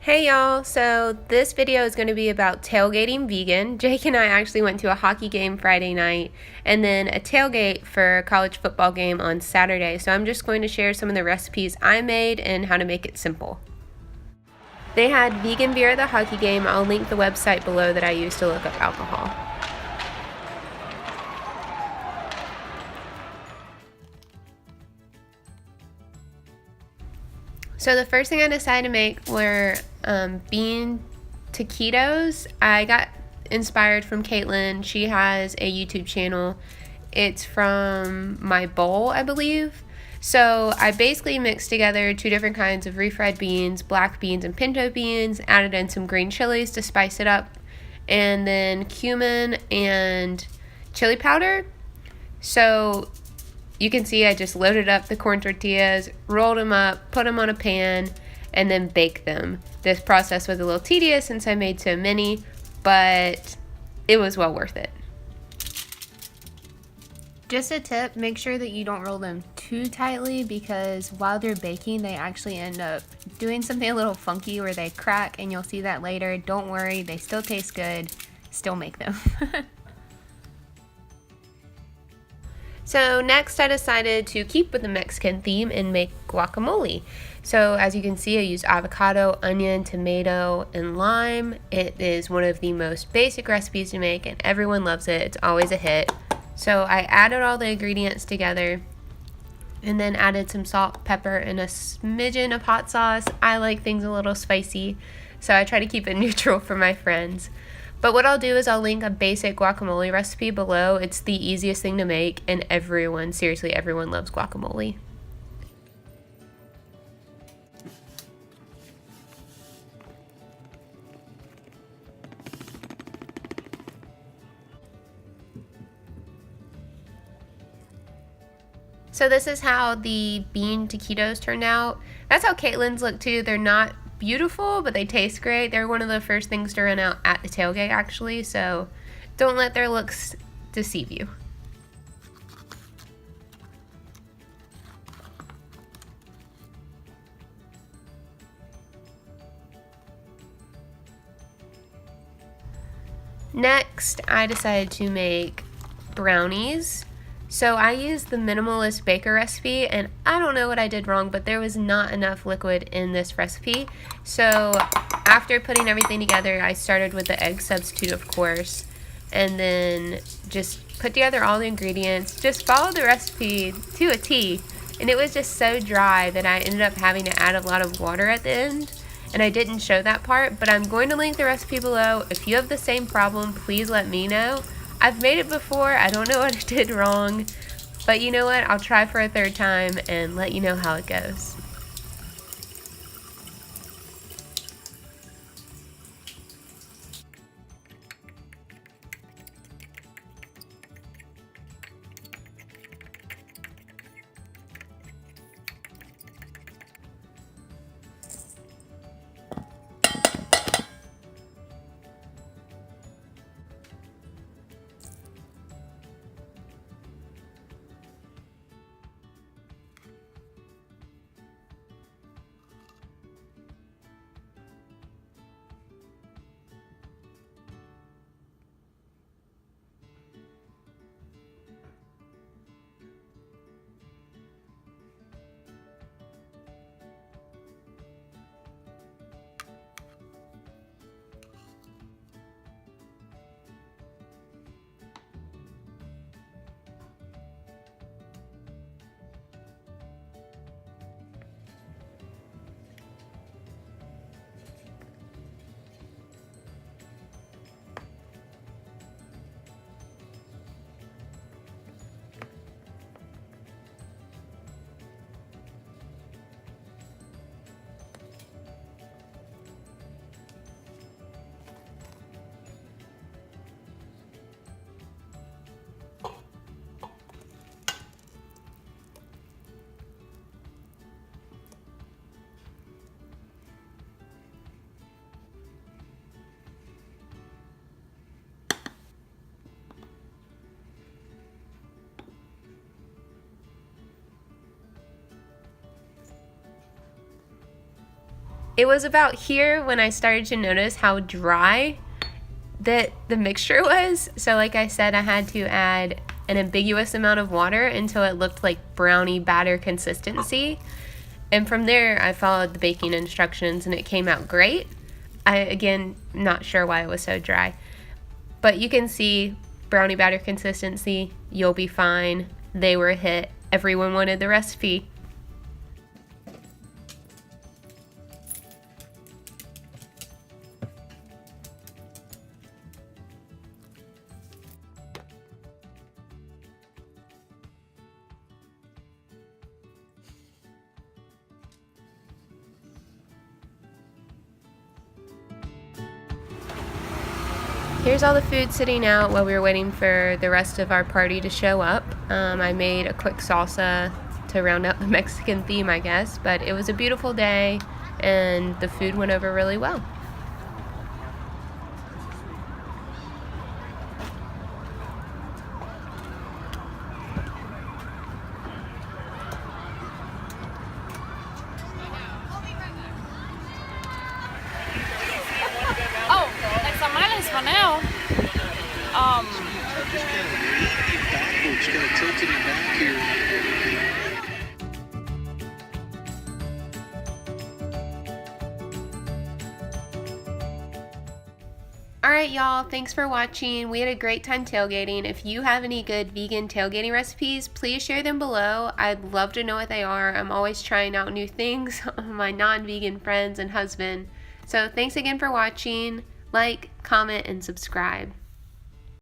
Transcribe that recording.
Hey y'all, so this video is going to be about tailgating vegan. Jake and I actually went to a hockey game Friday night and then a tailgate for a college football game on Saturday. So I'm just going to share some of the recipes I made and how to make it simple. They had vegan beer at the hockey game. I'll link the website below that I used to look up alcohol. So the first thing I decided to make were bean taquitos. I got inspired from Caitlin. She has a YouTube channel. It's from My Bowl, I believe. So I basically mixed together two different kinds of refried beans, black beans and pinto beans, added in some green chilies to spice it up, and then cumin and chili powder. So you can see I just loaded up the corn tortillas, rolled them up, put them on a pan, and then baked them. This process was a little tedious since I made so many, but it was well worth it. Just a tip, make sure that you don't roll them too tightly because while they're baking, they actually end up doing something a little funky where they crack, and you'll see that later. Don't worry, they still taste good. Still make them. So next I decided to keep with the Mexican theme and make guacamole. So as you can see, I used avocado, onion, tomato, and lime. It is one of the most basic recipes to make and everyone loves it. It's always a hit. So I added all the ingredients together and then added some salt, pepper, and a smidgen of hot sauce. I like things a little spicy, so I try to keep it neutral for my friends. But what I'll do is I'll link a basic guacamole recipe below. It's the easiest thing to make, and everyone, seriously, everyone loves guacamole. So this is how the bean taquitos turned out. That's how Caitlin's look too. They're not beautiful, but they taste great. They're one of the first things to run out at the tailgate actually, so don't let their looks deceive you. Next, I decided to make brownies. So I used the minimalist baker recipe, and I don't know what I did wrong, but there was not enough liquid in this recipe. So after putting everything together, I started with the egg substitute, of course, and then just put together all the ingredients, just followed the recipe to a T, and it was just so dry that I ended up having to add a lot of water at the end, and I didn't show that part, but I'm going to link the recipe below. If you have the same problem, please let me know. I've made it before, I don't know what I did wrong, but you know what, I'll try for a third time and let you know how it goes. It was about here when I started to notice how dry that the mixture was. So like I said, I had to add an ambiguous amount of water until it looked like brownie batter consistency. And from there, I followed the baking instructions and it came out great. Again, not sure why it was so dry. But you can see brownie batter consistency, you'll be fine. They were a hit. Everyone wanted the recipe. Here's all the food sitting out while we were waiting for the rest of our party to show up. I made a quick salsa to round out the Mexican theme, I guess, but it was a beautiful day and the food went over really well. For now. Just kind of leaning it backwards, kind of tilting it back here. Alright y'all, thanks for watching. We had a great time tailgating. If you have any good vegan tailgating recipes, please share them below. I'd love to know what they are. I'm always trying out new things on my non-vegan friends and husband. So thanks again for watching. Like, comment, and subscribe.